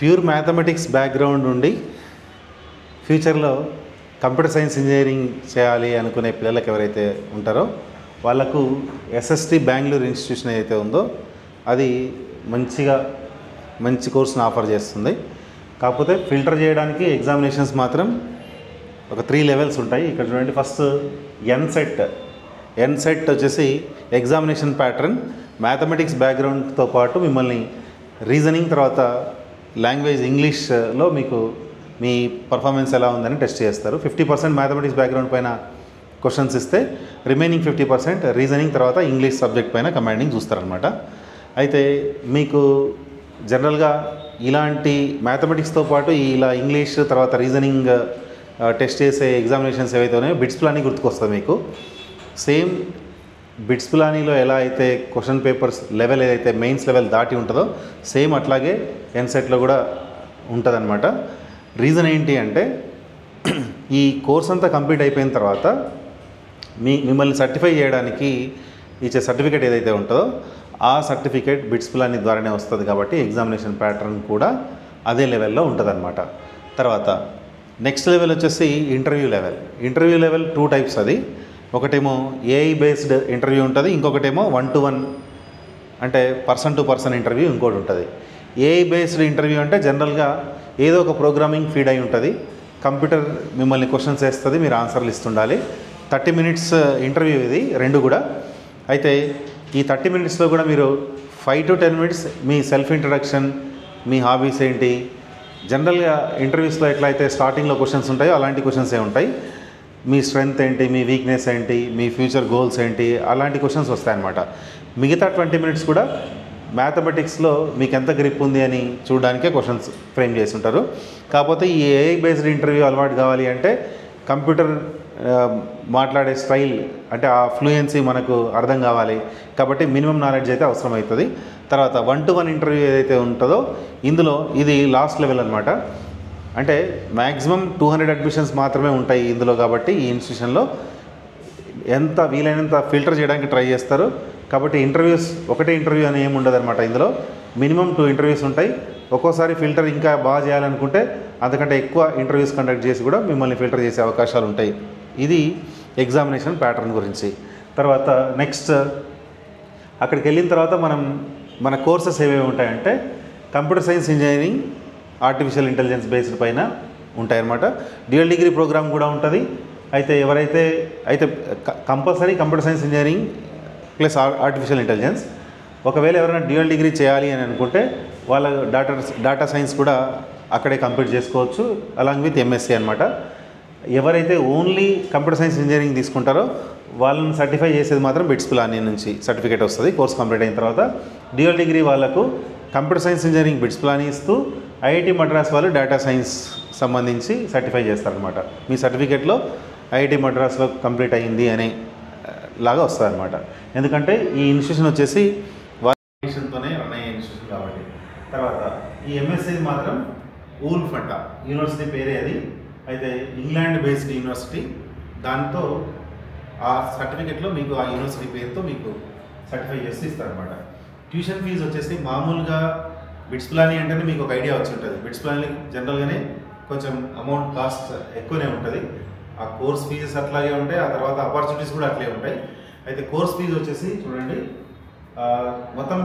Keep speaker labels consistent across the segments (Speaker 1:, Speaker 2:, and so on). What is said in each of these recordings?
Speaker 1: Pure mathematics background నుండి ఫ్యూచర్లో computer science engineering చేయాలి అనుకునే పిల్లలకు ఎవరైతే ఉంటారో వాళ్ళకు ఎస్ఎస్టి బెంగళూరు ఇన్స్టిట్యూషన్ ఏదైతే ఉందో అది మంచి కోర్సును ఆఫర్ చేస్తుంది. కాకపోతే ఫిల్టర్ చేయడానికి ఎగ్జామినేషన్స్ మాత్రం ఒక 3 లెవెల్స్ ఉంటాయి. ఇక్కడ చూడండి, ఫస్ట్ ఎన్సెట్ వచ్చేసి ఎగ్జామినేషన్ ప్యాటర్న్ మ్యాథమెటిక్స్ బ్యాక్గ్రౌండ్తో పాటు మిమ్మల్ని రీజనింగ్ తర్వాత లాంగ్వేజ్ ఇంగ్లీష్లో మీకు మీ పర్ఫార్మెన్స్ ఎలా ఉందని టెస్ట్ చేస్తారు. 50% మ్యాథమెటిక్స్ బ్యాక్గ్రౌండ్ పైన క్వశ్చన్స్ ఇస్తే రిమైనింగ్ 50% రీజనింగ్ తర్వాత ఇంగ్లీష్ సబ్జెక్ట్ పైన కమాండింగ్ చూస్తారనమాట. అయితే మీకు జనరల్గా ఇలాంటి మ్యాథమెటిక్స్తో పాటు ఇలా ఇంగ్లీష్ తర్వాత రీజనింగ్ టెస్ట్ చేసే ఎగ్జామినేషన్స్ ఏవైతే ఉన్నాయో బిట్స్ ప్లానింగ్ గుర్తుకొస్తుంది మీకు. సేమ్ బిట్స్ ప్లానింగ్లో ఎలా అయితే క్వశ్చన్ పేపర్స్ లెవెల్ ఏదైతే మెయిన్స్ లెవెల్ దాటి ఉంటుందో సేమ్ అట్లాగే ఎన్సెట్లో కూడా ఉంటుందన్నమాట. రీజన్ ఏంటి అంటే ఈ కోర్స్ అంతా కంప్లీట్ అయిపోయిన తర్వాత మిమ్మల్ని సర్టిఫై చేయడానికి ఇచ్చే సర్టిఫికేట్ ఏదైతే ఉంటుందో ఆ సర్టిఫికేట్ బిట్స్ ప్లానింగ్ ద్వారానే వస్తుంది కాబట్టి ఎగ్జామినేషన్ ప్యాటర్న్ కూడా అదే లెవెల్లో ఉంటుందన్నమాట. తర్వాత నెక్స్ట్ లెవెల్ వచ్చేసి ఇంటర్వ్యూ లెవెల్ 2 టైప్స్. అది ఒకటేమో ఏఐ బేస్డ్ ఇంటర్వ్యూ ఉంటుంది, ఇంకొకటేమో 1-to-1 అంటే పర్సన్ టు పర్సన్ ఇంటర్వ్యూ ఇంకోటి ఉంటుంది. ఏఐ బేస్డ్ ఇంటర్వ్యూ అంటే జనరల్గా ఏదో ఒక ప్రోగ్రామింగ్ ఫీడ్ అయి ఉంటుంది, కంప్యూటర్ మిమ్మల్ని క్వశ్చన్స్ వేస్తుంది, మీరు ఆన్సర్లు ఇస్తుండాలి. 30 minutes ఇంటర్వ్యూ ఇది రెండు కూడా. అయితే ఈ 30 minutesలో కూడా మీరు 5 to 10 minutes me self introduction, me hobbies ఏంటి, జనరల్గా ఇంటర్వ్యూస్లో ఎట్లయితే స్టార్టింగ్లో క్వశ్చన్స్ ఉంటాయో అలాంటి క్వశ్చన్సే ఉంటాయి. మీ స్ట్రెంగ్త్ ఏంటి, మీ వీక్నెస్ ఏంటి, మీ ఫ్యూచర్ గోల్స్ ఏంటి, అలాంటి క్వశ్చన్స్ వస్తాయన్నమాట. మిగతా 20 minutes కూడా మ్యాథమెటిక్స్లో మీకు ఎంత గ్రిప్ ఉంది అని చూడడానికే క్వశ్చన్స్ ఫ్రేమ్ చేసి ఉంటారు. కాకపోతే ఈ ఏఐ బేస్డ్ ఇంటర్వ్యూ అలవాటు కావాలి అంటే కంప్యూటర్ మాట్లాడే స్టైల్ అంటే ఆ ఫ్లూయెన్సీ మనకు అర్థం కావాలి కాబట్టి మినిమం నాలెడ్జ్ అయితే అవసరం అవుతుంది. తర్వాత 1-to-1 ఇంటర్వ్యూ ఏదైతే ఉంటుందో ఇందులో ఇది లాస్ట్ లెవెల్ అనమాట. అంటే మ్యాక్సిమం 200 అడ్మిషన్స్ మాత్రమే ఉంటాయి ఇందులో కాబట్టి ఈ ఇన్స్టిట్యూషన్లో ఎంత వీలైనంత ఫిల్టర్ చేయడానికి ట్రై చేస్తారు. కాబట్టి ఒకటే ఇంటర్వ్యూ అని ఏమి ఉండదు అనమాట. ఇందులో మినిమం 2 ఇంటర్వ్యూస్ ఉంటాయి. ఒక్కోసారి ఫిల్టర్ ఇంకా బాగా చేయాలనుకుంటే అంతకంటే ఎక్కువ ఇంటర్వ్యూస్ కండక్ట్ చేసి కూడా మిమ్మల్ని ఫిల్టర్ చేసే అవకాశాలు ఉంటాయి. ఇది ఎగ్జామినేషన్ ప్యాటర్న్ గురించి. తర్వాత నెక్స్ట్ అక్కడికి వెళ్ళిన తర్వాత మన కోర్సెస్ ఏమేమి ఉంటాయంటే computer science engineering artificial intelligence based పైన ఉంటాయన్నమాట. డ్యూయల్ డిగ్రీ ప్రోగ్రామ్ కూడా ఉంటుంది. అయితే compulsory computer science engineering plus artificial intelligence. ఒకవేళ ఎవరైనా డ్యూయల్ డిగ్రీ చేయాలి అని అనుకుంటే వాళ్ళ డేటా సైన్స్ కూడా అక్కడే కంప్లీట్ చేసుకోవచ్చు అలాంగ్ విత్ ఎంఎస్సీ అనమాట. ఎవరైతే ఓన్లీ కంప్యూటర్ సైన్స్ ఇంజనీరింగ్ తీసుకుంటారో వాళ్ళని సర్టిఫై చేసేది మాత్రం బిట్స్ ప్లానింగ్ నుంచి సర్టిఫికేట్ వస్తుంది కోర్స్ కంప్లీట్ అయిన తర్వాత. డ్యూయల్ డిగ్రీ వాళ్ళకు computer science engineering bits planning ఇస్తూ ఐఐటి మద్రాస్ వాళ్ళు డేటా సైన్స్ సంబంధించి సర్టిఫై చేస్తారనమాట. మీ సర్టిఫికేట్లో ఐఐటి మద్రాస్లో కంప్లీట్ అయ్యింది అనే లాగా వస్తుంది అనమాట. ఎందుకంటే ఈ ఇన్స్టిట్యూషన్ వచ్చేసి వాళ్ళతోనే రన్ అయ్యే ఇన్స్టిట్యూషన్ కాబట్టి. తర్వాత ఈ ఎంఎస్సీ మాత్రం ఊల్ఫ్ అంట యూనివర్సిటీ పేరే అది. అయితే ఇంగ్లాండ్ బేస్డ్ యూనివర్సిటీ. దాంతో ఆ సర్టిఫికేట్లో మీకు ఆ యూనివర్సిటీ పేరుతో మీకు సర్టిఫై చేసి ఇస్తారనమాట. ట్యూషన్ ఫీజు వచ్చేసి మామూలుగా బిట్స్ ప్లానింగ్ అంటేనే మీకు ఒక ఐడియా వచ్చి ఉంటుంది. బిట్స్ ప్లానింగ్ జనరల్గానే కొంచెం అమౌంట్ కాస్ట్ ఎక్కువనే ఉంటుంది. ఆ కోర్స్ ఫీజెస్ అట్లాగే ఉంటాయి, ఆ తర్వాత ఆపర్చునిటీస్ కూడా అట్లే ఉంటాయి. అయితే కోర్స్ ఫీజు వచ్చేసి చూడండి, మొత్తం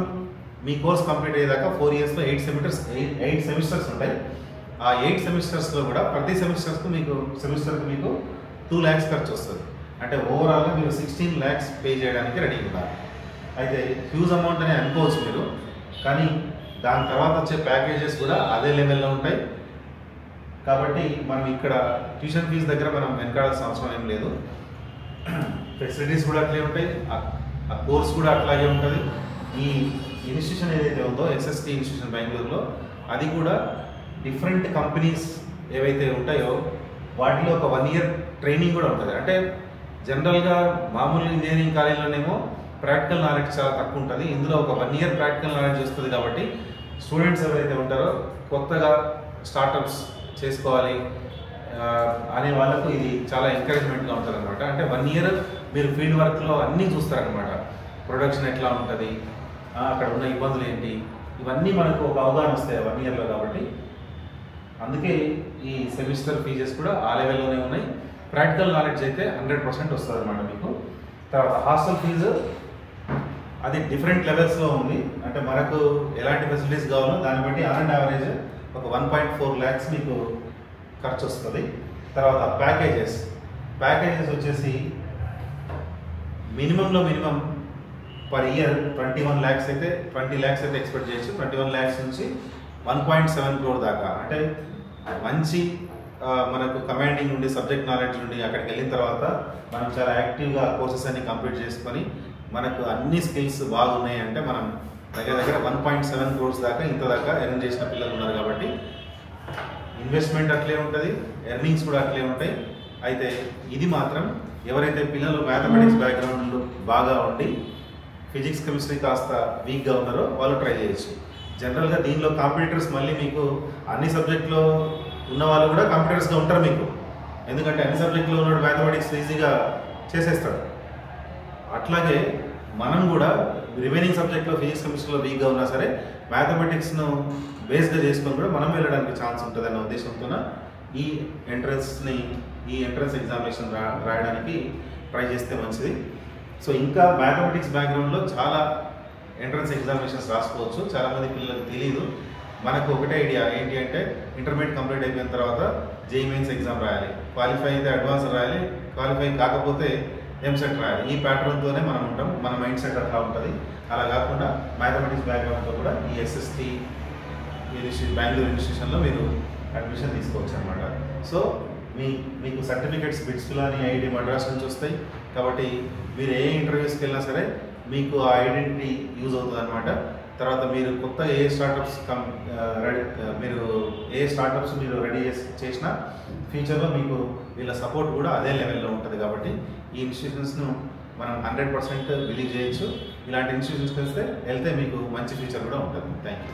Speaker 1: మీ కోర్స్ కంప్లీట్ అయ్యేదాకా 4 yearsలో 8 సెమిస్టర్స్ ఉంటాయి. ఆ 8 సెమిస్టర్స్లో కూడా ప్రతి సెమిస్టర్కి మీకు 2 lakhs ఖర్చు వస్తుంది. అంటే ఓవరాల్గా మీరు 16 lakhs పే చేయడానికి రెడీ ఉండాలి. అయితే హ్యూజ్ అమౌంట్ అని అనుకోవచ్చు మీరు, కానీ దాని తర్వాత వచ్చే ప్యాకేజెస్ కూడా అదే లెవెల్లో ఉంటాయి. కాబట్టి మనం ఇక్కడ ట్యూషన్ ఫీజు దగ్గర మనం వెనకాడాల్సిన అవసరం ఏం లేదు. ఫెసిలిటీస్ కూడా అట్లే ఉంటాయి, ఆ కోర్స్ కూడా అట్లాగే ఉంటుంది. ఈ ఇన్స్టిట్యూషన్ ఏదైతే ఉందో ఎస్ఎస్టి ఇన్స్టిట్యూషన్ బెంగళూరులో అది కూడా డిఫరెంట్ కంపెనీస్ ఏవైతే ఉంటాయో వాటిలో ఒక 1 year ట్రైనింగ్ కూడా ఉంటుంది. అంటే జనరల్గా మామూలు ఇంజనీరింగ్ కాలేజీలోనేమో ప్రాక్టికల్ నాలెడ్జ్ చాలా తక్కువ ఉంటుంది. ఇందులో ఒక 1 year ప్రాక్టికల్ నాలెడ్జ్ వస్తుంది కాబట్టి స్టూడెంట్స్ ఎవరైతే ఉంటారో కొత్తగా స్టార్టప్స్ చేసుకోవాలి అనే వాళ్ళకు ఇది చాలా ఎంకరేజ్మెంట్గా ఉంటుంది అనమాట. అంటే 1 year మీరు ఫీల్డ్ వర్క్లో అన్నీ చూస్తారనమాట. ప్రొడక్షన్ ఎట్లా ఉంటుంది, అక్కడ ఉన్న ఇబ్బందులు ఏంటి, ఇవన్నీ మనకు ఒక అవగాహన వస్తాయి 1 ఇయర్లో. కాబట్టి అందుకే ఈ సెమిస్టర్ ఫీజెస్ కూడా ఆ లెవెల్లోనే ఉన్నాయి. ప్రాక్టికల్ నాలెడ్జ్ అయితే 100% వస్తుంది అనమాట మీకు. తర్వాత హాస్టల్ ఫీజు అది డిఫరెంట్ లెవెల్స్లో ఉంది. అంటే మనకు ఎలాంటి ఫెసిలిటీస్ కావాలో దాన్ని బట్టి ఆన్ అండ్ యావరేజ్ ఒక 1.4 lakhs మీకు ఖర్చు వస్తుంది. తర్వాత ప్యాకేజెస్ వచ్చేసి మినిమంలో మినిమం పర్ ఇయర్ 21 lakhs అయితే 20 lakhs అయితే ఎక్స్పెక్ట్ చేయొచ్చు. 21 lakhs నుంచి 1.7 crore దాకా. అంటే మంచి మనకు కమాండింగ్ ఉండి సబ్జెక్ట్ నాలెడ్జ్ ఉండి అక్కడికి వెళ్ళిన తర్వాత మనం చాలా యాక్టివ్గా కోర్సెస్ అన్ని కంప్లీట్ చేసుకొని మనకు అన్ని స్కిల్స్ బాగున్నాయి అంటే మనం దగ్గర 1.7 crores దాకా ఇంత దాకా ఎర్న్ చేసిన పిల్లలు ఉన్నారు. కాబట్టి ఇన్వెస్ట్మెంట్ అట్లే ఉంటుంది, ఎర్నింగ్స్ కూడా అట్లే ఉంటాయి. అయితే ఇది మాత్రం ఎవరైతే పిల్లలు మ్యాథమెటిక్స్ బ్యాక్గ్రౌండ్ బాగా ఉండి ఫిజిక్స్ కెమిస్ట్రీ కాస్త వీక్గా ఉన్నారో వాళ్ళు ట్రై చేయొచ్చు. జనరల్గా దీనిలో కాంపిటీటర్స్ మళ్ళీ మీకు అన్ని సబ్జెక్టులో ఉన్న వాళ్ళు కూడా కాంపిటీటర్స్గా ఉంటారు మీకు. ఎందుకంటే అన్ని సబ్జెక్టులో ఉన్నాడు మ్యాథమెటిక్స్ ఈజీగా చేసేస్తాడు. అట్లాగే మనం కూడా రిమైనింగ్ సబ్జెక్ట్లో ఫిజిక్స్ కెమిస్ట్రీలో వీక్గా ఉన్నా సరే మ్యాథమెటిక్స్ను బేస్గా చేసుకొని కూడా మనం వెళ్ళడానికి ఛాన్స్ ఉంటుంది అన్న ఉద్దేశంతో ఈ ఎంట్రన్స్ ఎగ్జామినేషన్ రాయడానికి ట్రై చేస్తే మంచిది. సో ఇంకా మ్యాథమెటిక్స్ బ్యాక్గ్రౌండ్లో చాలా ఎంట్రన్స్ ఎగ్జామినేషన్స్ రాసుకోవచ్చు. చాలామంది పిల్లలకు తెలియదు. మనకు ఒకటే ఐడియా ఏంటి అంటే ఇంటర్మీడియట్ కంప్లీట్ అయిపోయిన తర్వాత జేఈఈ మెయిన్స్ ఎగ్జామ్ రాయాలి, క్వాలిఫై అయితే అడ్వాన్స్ రాయాలి, క్వాలిఫై కాకపోతే ఎంసెట్ రాయాలి. ఈ ప్యాటర్న్తోనే మనం ఉంటాం. మన మైండ్ సెట్ అట్లా ఉంటుంది. అలా కాకుండా మ్యాథమెటిక్స్ బ్యాక్గ్రౌండ్తో కూడా ఈ ఎస్ఎస్టీ బెంగళూరు ఇన్స్టిట్యూషన్లో మీరు అడ్మిషన్ తీసుకోవచ్చు అనమాట. సో మీకు సర్టిఫికెట్స్ బిట్స్ఫిలాని ఐఐటి మద్రాస్ నుంచి వస్తాయి. కాబట్టి మీరు ఏ ఇంటర్వ్యూస్కి వెళ్ళినా సరే మీకు ఆ ఐడెంటిటీ యూజ్ అవుతుంది అనమాట. తర్వాత మీరు కొత్త ఏ స్టార్టప్స్ మీరు రెడీ చేసినా ఫ్యూచర్లో మీకు వీళ్ళ సపోర్ట్ కూడా అదే లెవెల్లో ఉంటుంది. కాబట్టి ఈ ఇన్స్టిట్యూషన్స్ను మనం 100% బిలీవ్ చేయొచ్చు. ఇలాంటి ఇన్స్టిట్యూషన్స్కి వెళ్తే మీకు మంచి ఫ్యూచర్ కూడా ఉంటుంది. Thank you.